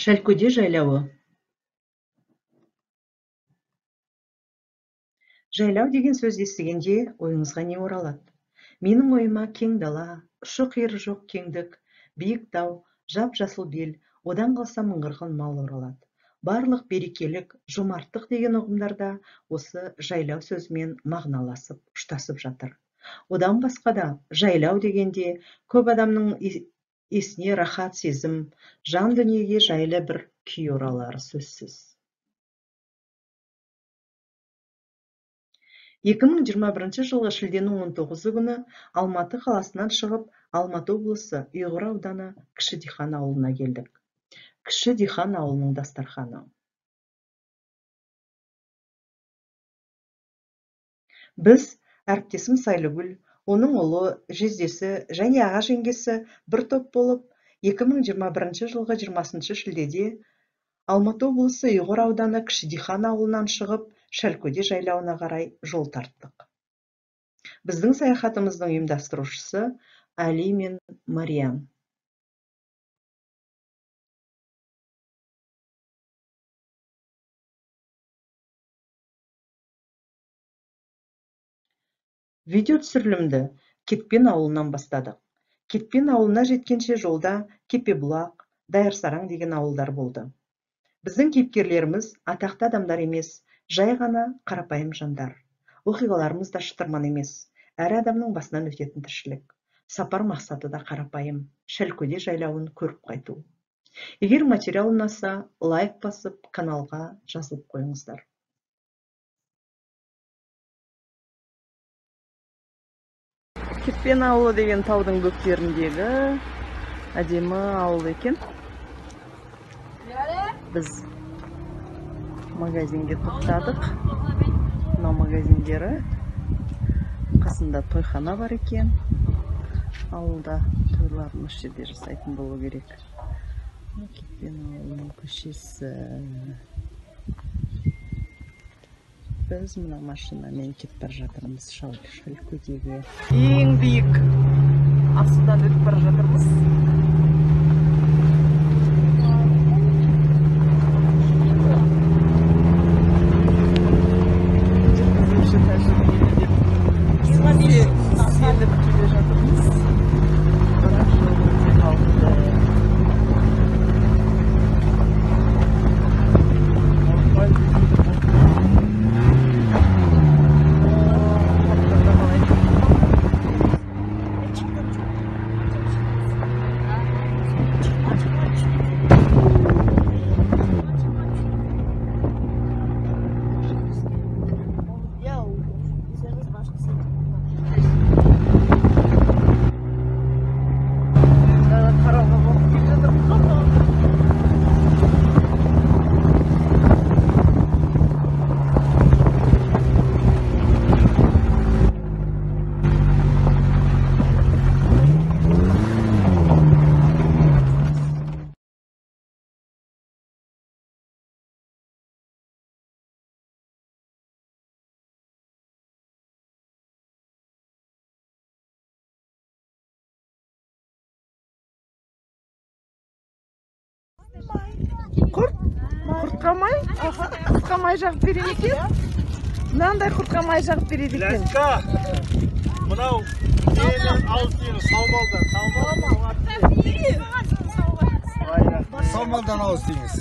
Шәлкүде жайлауы. Жайлау деген сөз естігенде ойыңызға не оралады? Менің ойыма кең дала, ұшы-қиыры жоқ кеңдік, биік тау, жап-жасыл бел, одан қалса мыңғырған мал оралады. Барлық берекелік, жомарттық деген ұғымдарда осы жайлау сөзімен мағыналасып, ұштасып жатыр. Одан басқа да жайлау дегенде көп адамның есіне рахат сезім, жан дүниеге жайлы бір күй оралары сөзсіз. 2021 жылғы шілденің 19 күні Алматы қаласынан шығып, Алматы облысы Ұйғыр ауданы Кіші Дихан ауылына келдік. Кіші Дихан ауылының дастарханы. Біз әріптесім Сайлыгүл, оның ұлы, жездесі және аға жеңгесі бір топ болып, 2021 жылғы 20 шілдеде Алматы облысы Ұйғыр ауданы Кіші Дихан ауылынан шығып, Шәлкөде жайлауына қарай жол тарттық. Біздің саяхатымыздың ұйымдастырушысы Али мен Мариям. Видео түсірілімді Кетпен ауылынан бастадық. Кетпен ауылына жеткенше жолда Кепебұлақ, Дайырсараң деген ауылдар болды. Біздің кейіпкерлеріміз атақты адамдар емес, жай ғана қарапайым жандар. Оқиғаларымыз да шытырман емес, әр адамның басынан өтетін тіршілік. Сапар мақсаты да қарапайым, Шәлкөде жайлауын көріп қайту. Егер материал ұнаса, лайк басып, каналға жазылып қойыңыздар. Кетпен ауылы деген таудың бөктеріндегі әдемі ауыл екен. Біз магазинге тоқтадық. Мына магазиндері қасында тойхана бар екен. Ауылда тойларын осы жерде жасайтын болу керек. Кетпен ауылының көшесі. Біз мына машинамен кетіп бара жатырмыз Шәлкөдеге. Ең биік асудан өтіп бара жатырмыз. Құртқамай? Құртқамай жағып береді екен? Мынандай құртқамай жағып береді екен? Ләска! Мынау сенен ауыз тиіңіз, саумалдан ауыз тиіңіз.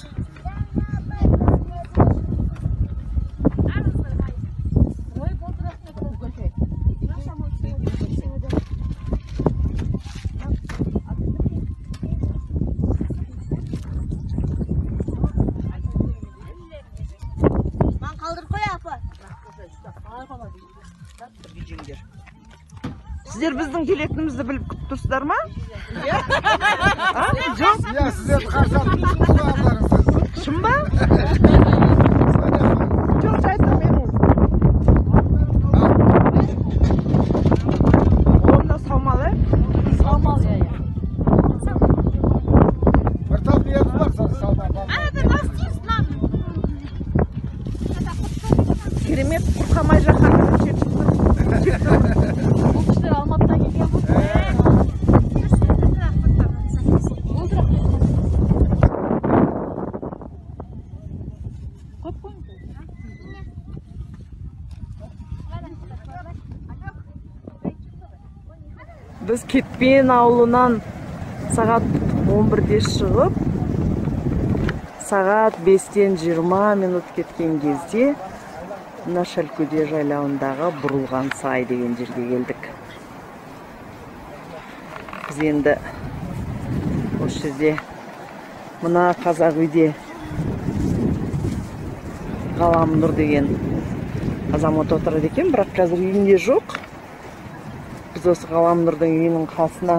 Сіздер біздің келетінімізді біліп күтіп тұрсыздар ма? Жоқ? Иә, сіздер қарсы алып шын ба? Жоқ, жайсың мен ол. Қолымда саумал, Саумал, иә. Бір тап ниет бар, саумал. Керемет құртқамай жаққан Алматыдан келген ғой. Біз Кетпен ауылынан сағат 11-де шығып, сағат 5-тен 20 минут кеткен кезде мына Шалкөде жайлауындағы Бұрылған сай деген жерге келдік. Біз енді осы жерде мына қазақ үйде Ғаламнұр деген азамат отырады екен, бірақ қазір үйінде жоқ. Біз осы Ғаламнұрдың үйінің қасына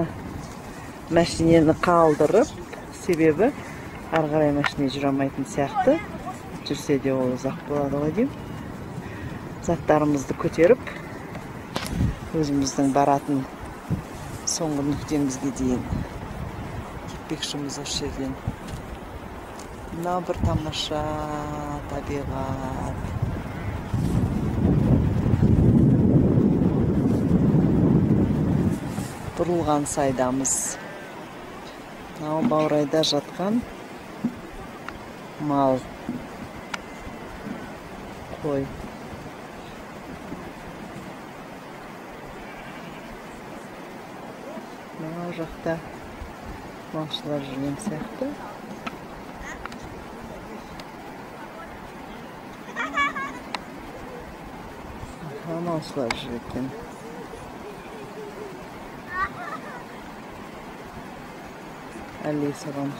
машинені қалдырып, себебі ары қарай машине жүре алмайтын сияқты. Жүрсе де ол ұзақ болады ғой деймін. Заттарымызды көтеріп, өзіміздің баратын соңғы нүктемізге дейін кетпекшіміз осы жерден. Мынау бір тамаша табиғат. Бұрылған сайдамыз. Мынау Баурайда жатқан мал, қой. Мынау жақта малшылар жүрген сияқты. Малшылар жүр екен. Әлі соған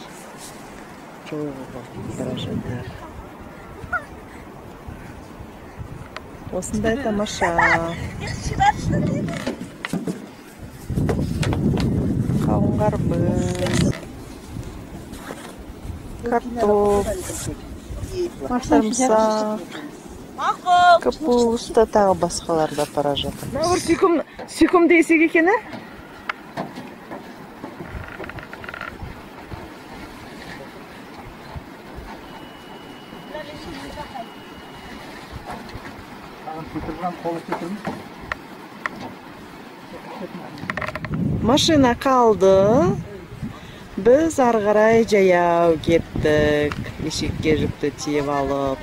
жолға бара жатыр. Осындай тамаша. Қауын қарбыз, картоп, сарымсақ, капуста, тағы басқалар да бара жатыр. Сүйкімді есек екен, ә? Машина қалды. Біз ары қарай жаяу кеттік. Ешекке жүкті тиеп алып.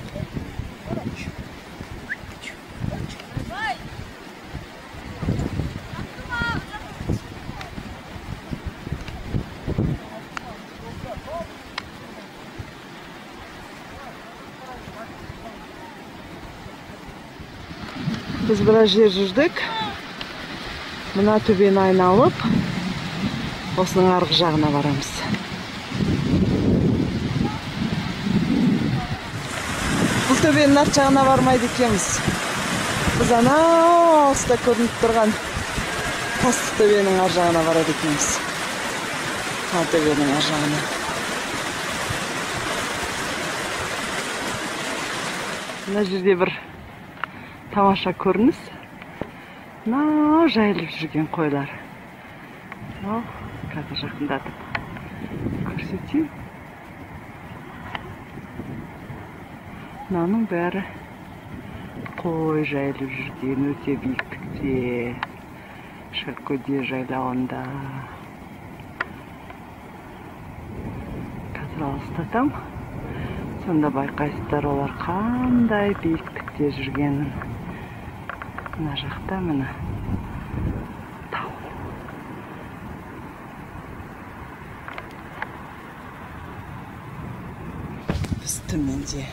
Біз біраз жер жүрдік. Мына төбені айналып, осының арғы жағына барамыз. Бұл төбенің арғы жағына бармайды екенбіз. Біз анау алыста көрініп тұрған тастық төбенің арғы жағына барады екенбіз. Ана төбенің арғы жағына. Мына жерде бір тамаша көрініс. Мынау жайылып жүрген қойлар. Ал, қазір жақындатып көрсетейін. Мынаның бәрі қой жайылып жүрген өте биіктікте. Шалкөде жайлауында. Қазір алыстатам. Сонда байқайсыздар, олар қандай биіктікте жүргенін. Мына жақта мына тау. Біз төменде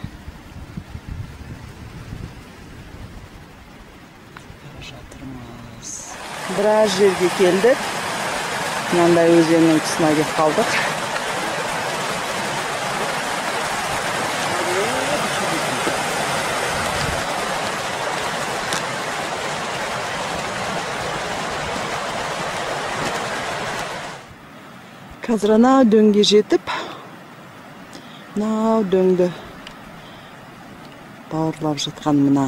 бара жатырмыз. Біраз жерге келдік. Мынандай өзеннің тұсына келіп қалдық. Қазір анау дөңге жетіп, анау дөңді бауырлап жатқан мына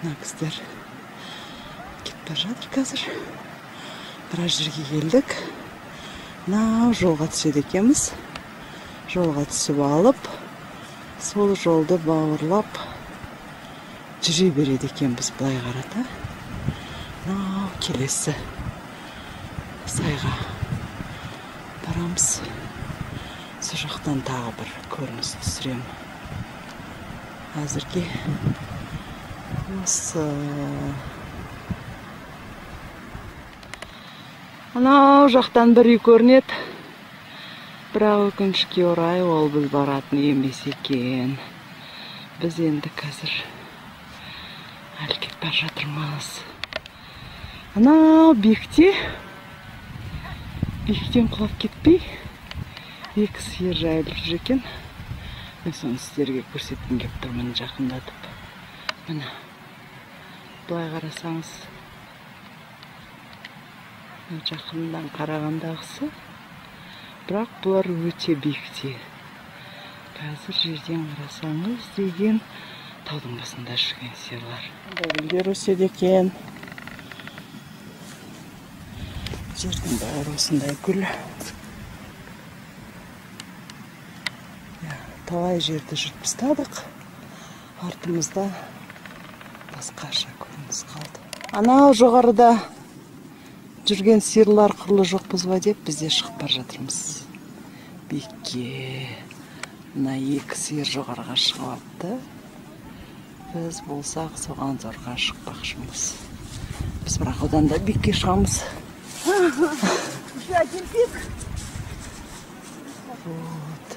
кісілер кетіп бара жатыр қазір. Біраз жерге келдік. Анау жолға түседі екенбіз. Жолға түсіп алып, сол жолды бауырлап жүре береді екенбіз былай қарата. Анау келесі сайға барамыз. Сол жақтан тағы бір көрініс түсірем. Әзірге осы Анау жақтан бір үй көрінеді. Бірақ өкінішке орай ол біз баратын емес екен. Біз енді қазір әлі кетіп бара жатырмыз. Анау биікте, биіктен құлап кетпей, екі сиыр жайылып жүр екен. Мен соны сіздерге көрсеткім келіп тұрмын жақындатып. Міне, былай қарасаңыз, жақындан қарағандағысы, бірақ бұлар өте биікте. Қазір жерден қарасаңыз деген таудың басында жүрген сиырлар. Гүлдер өседі екен. Жердің бәрі осындай гүл. Талай жерді жүріп тастадық. Артымызда басқаша көрініс қалды. Анау жоғарыда жүрген сиырлар құрлы жоқпыз ба деп бізде шығып бара жатырмыз. Биікке. Мына екі сиыр жоғарыға шығып апты. Біз болсақ соған зорға шықпақшымыз. Біз бірақ одан да биікке шығамыз. Вот.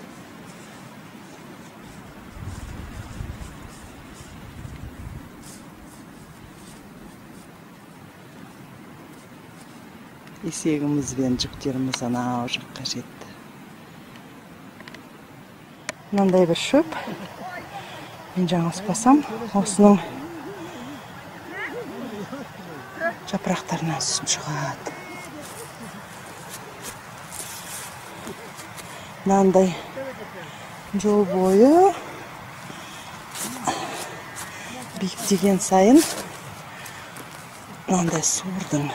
Есегіміз бен жүктеріміз анау жаққа жетті. Мынандай бір шөп. Мен жаңылыспасам, осының жапырақтарынан сүт шығады. Мынандай жол бойы биіктеген сайын мынандай суырдың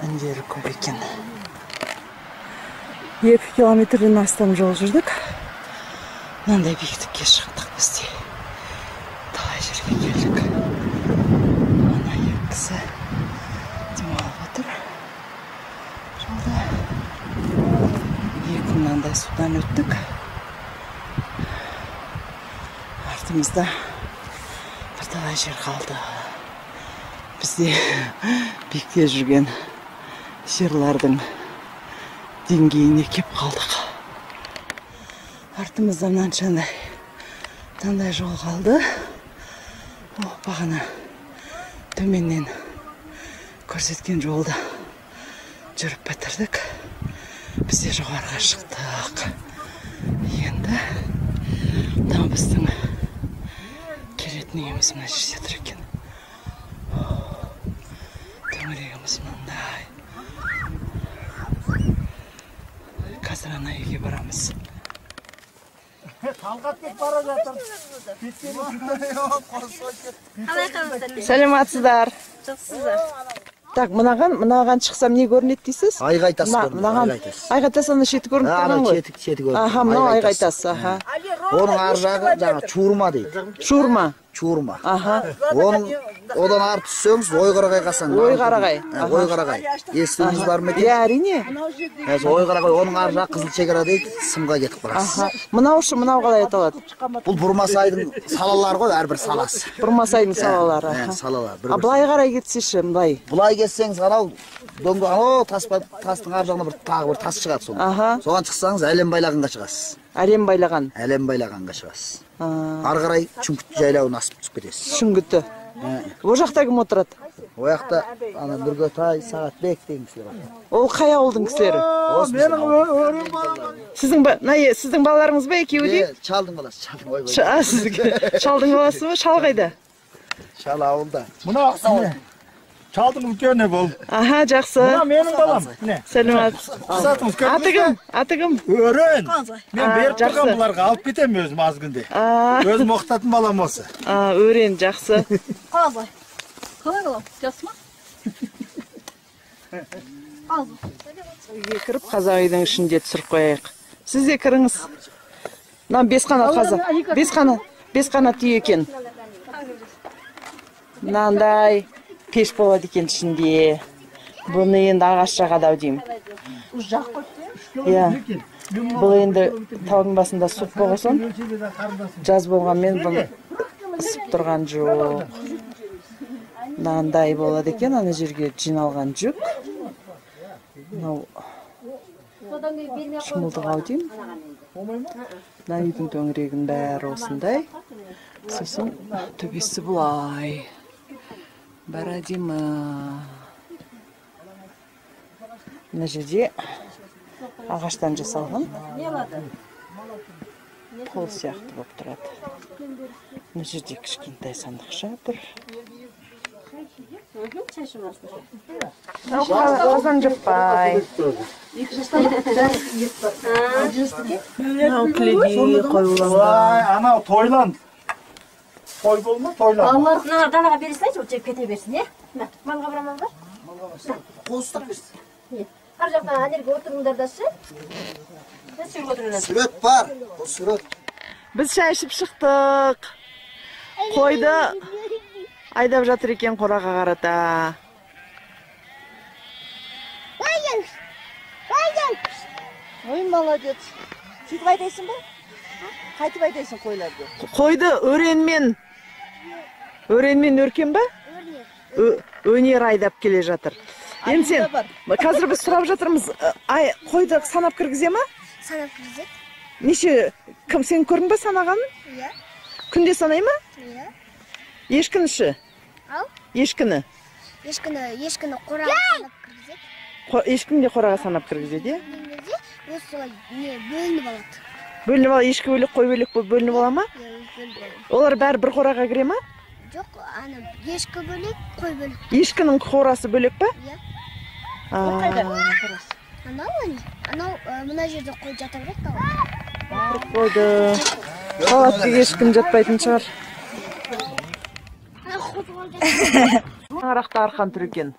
үндері көп екен. 2 километрден астам жол жүрдік. Мынандай биіктікке шықтық бізде. Талай жерге келдік. Ана екі кісі демалып отыр. Жолда екі мынандай судан өттік. Артымызда бірталай жер қалды. Бізде биікте жүрген сиырлардың деңгейіне кеп қалдық. Артымызда мынандай жол қалды. Бағана төменнен көрсеткен жолда жүріп бітірдік. Бізде жоғарыға шықтық. Енді мына біздің келетін үйіміз мына жерде тұр екен. Төңірегіміз мынандай. Қазір ана үйге барамыз. Талғат кеп бара жатыр. Сәлематсыздар. Жақсыздар. Так, мынаған шықсам не көрінеді дейсіз? Айғайтасы көрінеді. Айғайтасы ана шеті көрініп тұрған ғой? Шеті көрінеді. Аха, мынау айғайтасы. Оның ар жағы жаңа чуырма дейді. Шуырма? Чуырма. Аха. Одан ары түссеңіз ойқарағай қасаң. Ойқарағай. Ойқарағай. Естуіңіз бар ма екен? Әрине. Ойқарағай, оның ар жағы қызыл шекара дейді, сымға кетіп барасыз. Мынау қалай аталады? Бұл Бұрмасайдың салалары ғой, әрбір саласы. Бұрмасайдың салалары. Салалар. Былай қарай кетсеші, былай. Былай кетсеңіз, анау тастың ар жағына тағы бір тас шығады соған. Соған шықсаңыз әлем байлағанға шығасыз. Әлем байлаған? Әлем байлағанға шығасыз. Ары қарай Шүңгітті жайлауын асып түсіп кетесіз. Шүңгітті. О жақта кім отырады? О жақта Нұргөтай, Сағатбек деген кісілер бар. Ол қай ауылдың кісілері? Сіздің балаларыңыз ба екеуі де? Шалдың баласы. Шалдың баласы ба? Шал қайда? Шал ауылда. Мына шалдың үлкені бұл. Аха, жақсы. Мына менің балам. Сәлемат. Аты кім? Өрен. Мен беріп тұрған бұларға алып кетем өзім аз күнде. Өзім оқытатын балам осы. Өрен, жақсы. Қалай? Қалай қалам? Жақсы ма? Үйге кіріп, қазақ үйдің ішінде түсіріп қояйық. Сіз де кіріңіз. Мына 5 қанат қазақ. 5 қанат үй екен. Мынандай пеш болады екен ішінде. Бұны енді ағаш жағады деймін. Бұл енді таудың басында суық болғасын. Жаз болғанмен бұны ысып тұрған жоқ. Мынандай болады екен, ана жерге жиналған жүк. Мынау шымылдық ау деймін. Мына үйдің төңірегінің бәрі осындай. Сосын төбесі бұлай. Бәрі әдемі. Мына жерде ағаштан жасалған қол сияқты болып тұрады. Мына жерде кішкентай сандықша бір. Қазан жықпай. Мынау кілеге қойылған. Анау тойлан. Той болма, тойлан. Мына далаға бересіңізші, ол жеп кете берсін, е? Малға бұрамалдар. Қостап берсін. Ар жақтан әнерге отырыңдардашы. Сүрет бар. Бұл сүрет. Біз шай ішіп шықтық. Қойды айдап жатыр екен қораға қарата. Ой, молодец. Сөйтіп айтайсың ба? Қайтып айтайсың қойларды? Қойды өренмен өркен ба? Өнер айдап келе жатыр. Енді сен, қазір біз сұрап жатырмыз, қойды санап кіргізе ма? Санап кіргізет. Неше, кім сен көрдің ба санағанын? Иә. Күнде санай ма? Иә. Ешкіні ше? Ау? Ешкіні? Ешкіні қораға санап кіргізет. Ешкіні де қораға санап кіргізет, е? Немеде өз солай бөлініп алады. Бөлініп алады, ешкі бөлек, қой бөлек бөлініп ала ма? Олар бәрі бір қораға кіре ма? Жоқ, ешкі бөлек, қой бөлек. Ешкінің қорасы бөлек па? Иә. Анау мына жерде қой жата береді. қойды. Қалатты ешкім жатпайтын шығар. Арақта арқан тұр екен.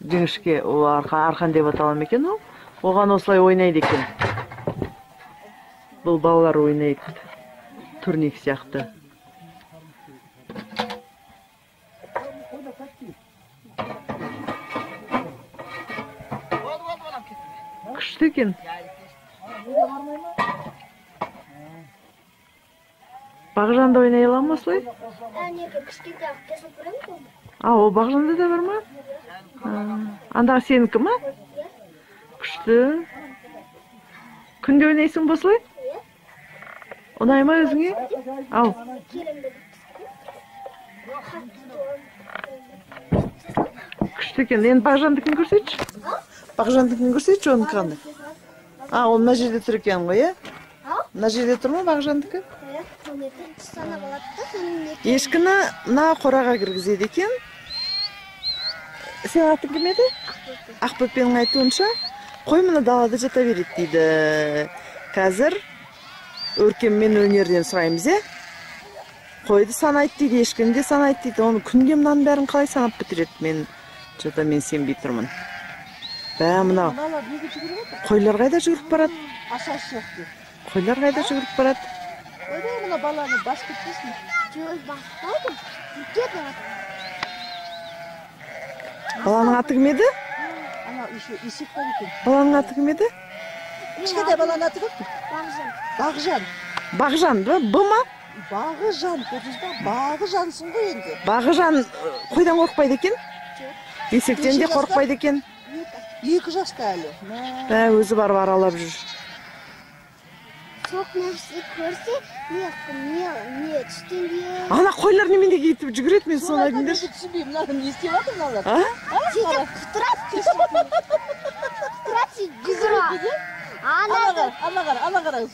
Жіңішке арқан деп аталам екен ол. Оған осылай ойнайды екен. Бұл балалар ойнайды. Турник сияқты. Күшті екен. Бағжанда ойнай аламын осылай? Ол бағжанда да бар ма? Андағы сенікі ма? Күшті. Күнде ойнайсың ба осылай? Ұнай ма өзіңе? Ау. Күшті екен. Енді бағжандыкін көрсетші. Бағжандыкін көрсетші оның қандай. Ол мына жерде тұр екен ғой, е? Мына жерде тұр ма бағжандыкі? Ешкіні мына қораға кіргізеді екен. Сен атын кім еді? Ақбөпенің айтуынша, қой мұны далада жата береді дейді. Қазір өркен мен өнерден сұраймыз, е? Қойды санайды дейді, ешкіні де санайды дейді. Оны күнде мұнан бәрін қалай санап бітіреді? Мен сенбей тұрмын. Мынау қойлар қайда жүгіріп барады? Қойлар қайда жүгіріп барады? Ойда мұна баланы бас кетпесін. Жоқ, баспайды. Кетіп жатыр. Баланың аты кім еді? Ана есек бар екен. Баланың аты кім еді? Кішкентай баланың аты кім? Бағжан. Бағжан ба? Бұ ма? Бағжан, көрдіңіз ба? Бағжансың ғой енді. Бағжан қойдан қорқпайды екен? Есектен де қорқпайды екен? 2 жаста әлі. Өзі барып аралап жүр. Соқ нәрсе көрсе, не түстенге... Ана қойлар неменде кетіп жүгіреді, мен соны айтыңдаршы. Түсінбеймін, мынаны не істеп жатыр мыналар? Сөйтіп құтырады, жүгіреді. Ана қараңыз.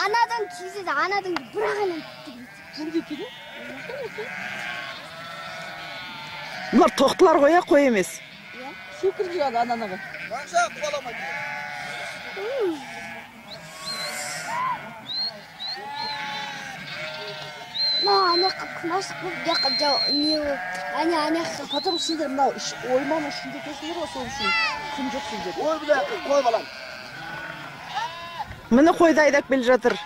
Анадан кезеді, анадан бірақ анан Жүндекі де? Бұлар тоқтылар қоя, қой емес. Шөкір жияды ананаға. Қанша қуаламайды. Потому сендер мынау ойманың ішінде кесіңдер ғой, сол үшін күн жоқ сендер. Қой біле, қой балам. Міне қойды айдап келе жатыр.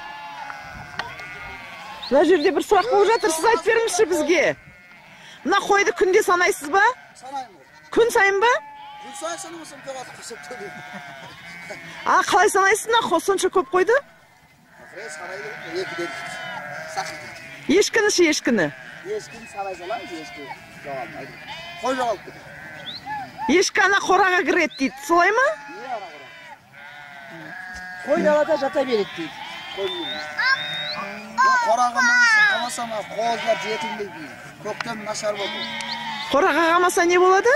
Мына жерде бір сұрақ болып жатыр, сіз айтып беріңізші бізге. Мына қойды күнде санайсыз ба? Санаймын. Күн сайын ба? Күн сайын санамасам жоғаты қысып төлеймін. Қалай санайсыз, сонша көп қойды? Санайды, екіден сақын. Ешкіні ше, ешкіні? Ешкіні санай саламыз, ешкі жоғалмайды. Қой жоғалып кетеді. Ешкі ана қораға кіреді дейді, солай ма? Қой далада жата береді дейді. Қораға қамасам, қозылар жетілмейді. Көктем нашар болды. Қораға қамаса не болады?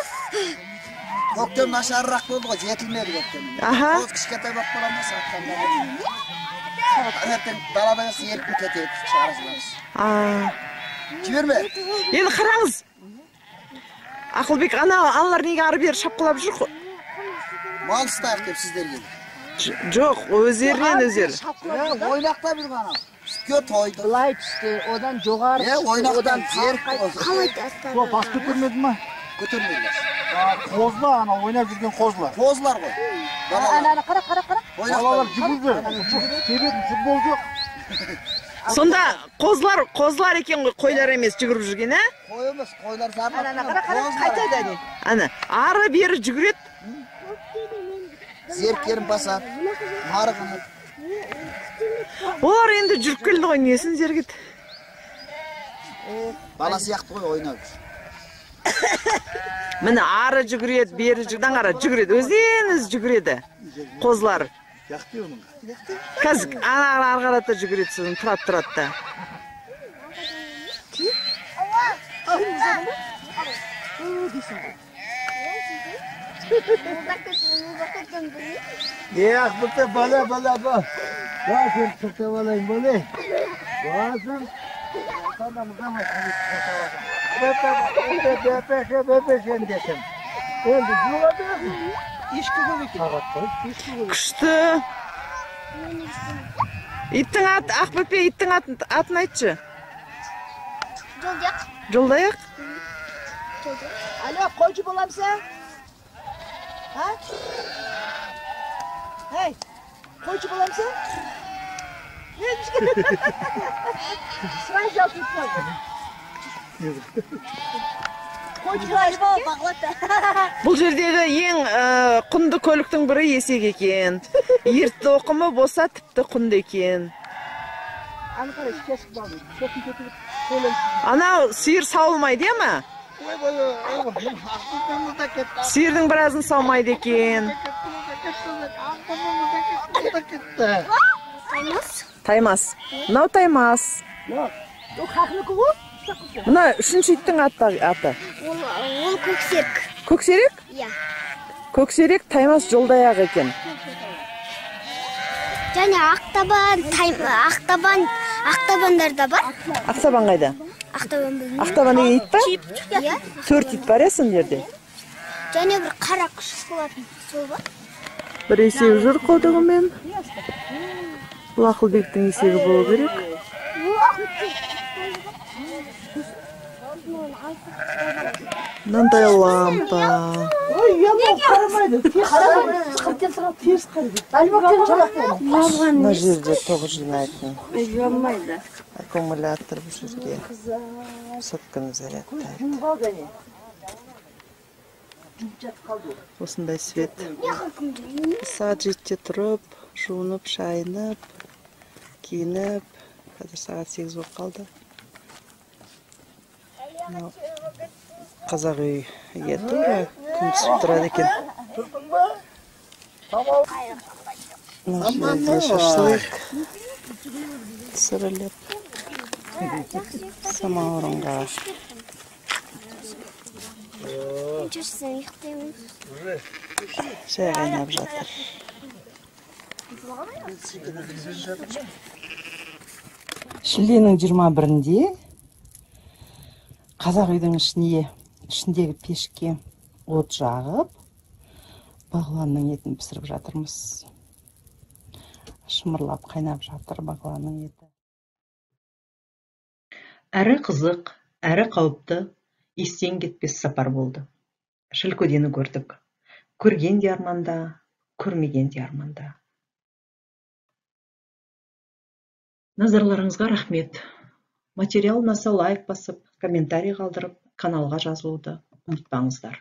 Көктем нашарырақ болды ғой, жетілмеді көктем. Қоз кішкентай болып қалады ма, сатқанда. Таңертең далада еркін кетеді, шығарасыз. Жіберме. Енді қараңыз. Ақылбек, аналар неге ары бері шапқылап жүр? Мал ұстайық деп сіздерге. Жоқ, өздерінен өздері. Ойнақта бір ғана. Үстке тойды. Былай түсті, одан жоғары. Ойнақтан жерік болды. қалай тастады? Сол бас көтермеді ма? Көтермейді. Қозла, ана ойнап жүрген қозлар. Қозылар ғой. Ана, қара. Балалар жүгірді. Себебі футбол жоқ. Сонда қозлар екен ғой, қойлар емес жүгіріп жүрген, ә? Қой емес, қойлар зарлап. Ана, қара, қайтады әне. Ана, ары бері жүгіреді. Зеркерін басады, марығыны. Олар енді жүріп келді ғой, несін зергет? Бала сияқты ғой ойнап. Міне ары жүгіреді, бері жүгіреді, өзден-өз жүгіреді қозлар. Яқты оның. Қазір ары қарата жүгіреді, сосын тұрады да. Ақбөте бала ба. Басын сұртып алайын болай. Басын. Бөпешен десем. Енді жұлады. Ешкі көп екен. Күшті. Иттің аты, Ақбөпе, иттің атын айтшы. Жолдаяқ. Жолдаяқ? Alo, қойшы боламсың? Эй, қойшы боламсың? Сұрай жауып кетті. Қойшы боламсың? Бұл жердегі ең құнды көліктің бірі есек екен. Ертті оқымы болса тіпті құнды екен. Анау сиыр сауылмайды, ма? Сиырдың біразын саумайды екен. Таймас. Мынау Таймас. Мына үшінші иттің аты. Ол көксерік. Көксерек? Иә. Көксерек Таймас жолдаяқ екен. Және ақтабандар да бар. Ақтабан қайда? Ақтабан білмеймін. Ақтабан деген ит па? Иә. 4 ит бар сендерде. Және бір қара күшік болатын, сол бар. Бір есегі жүр қодығымен. Бұл Ақылбектің есегі болу керек. Мынандай лампа. Мына жерде тоғы жинайтын. Аккумулятор бұл жерге. Сотканы зарядтайды. Осындай свет. Сағат 7-те тұрып, жуынып, шайынып, киініп. Қазір сағат 8 болып қалды. Қазақ үйге тұр, күн түсіп тұрады екен. Мына жерде шашлык түсіріліп, самаурынға. Жүрсің, ұйықтаймын. Шай қайнап жатыр. Шілденің 21-інде қазақ үйдің ішіндегі пешке от жағып, бағланның етін пісіріп жатырмыз. Шымырлап қайнап жатыр бағланның еті. Әрі қызық, әрі қауіпті, естен кетпес сапар болды. Шілкөдені көрдік. Көрген де арманда, көрмеген де арманда. Назарларыңызға рахмет. Материал ұнаса лайк басып, комментарий қалдырып, каналға жазылуды ұмытпаңыздар.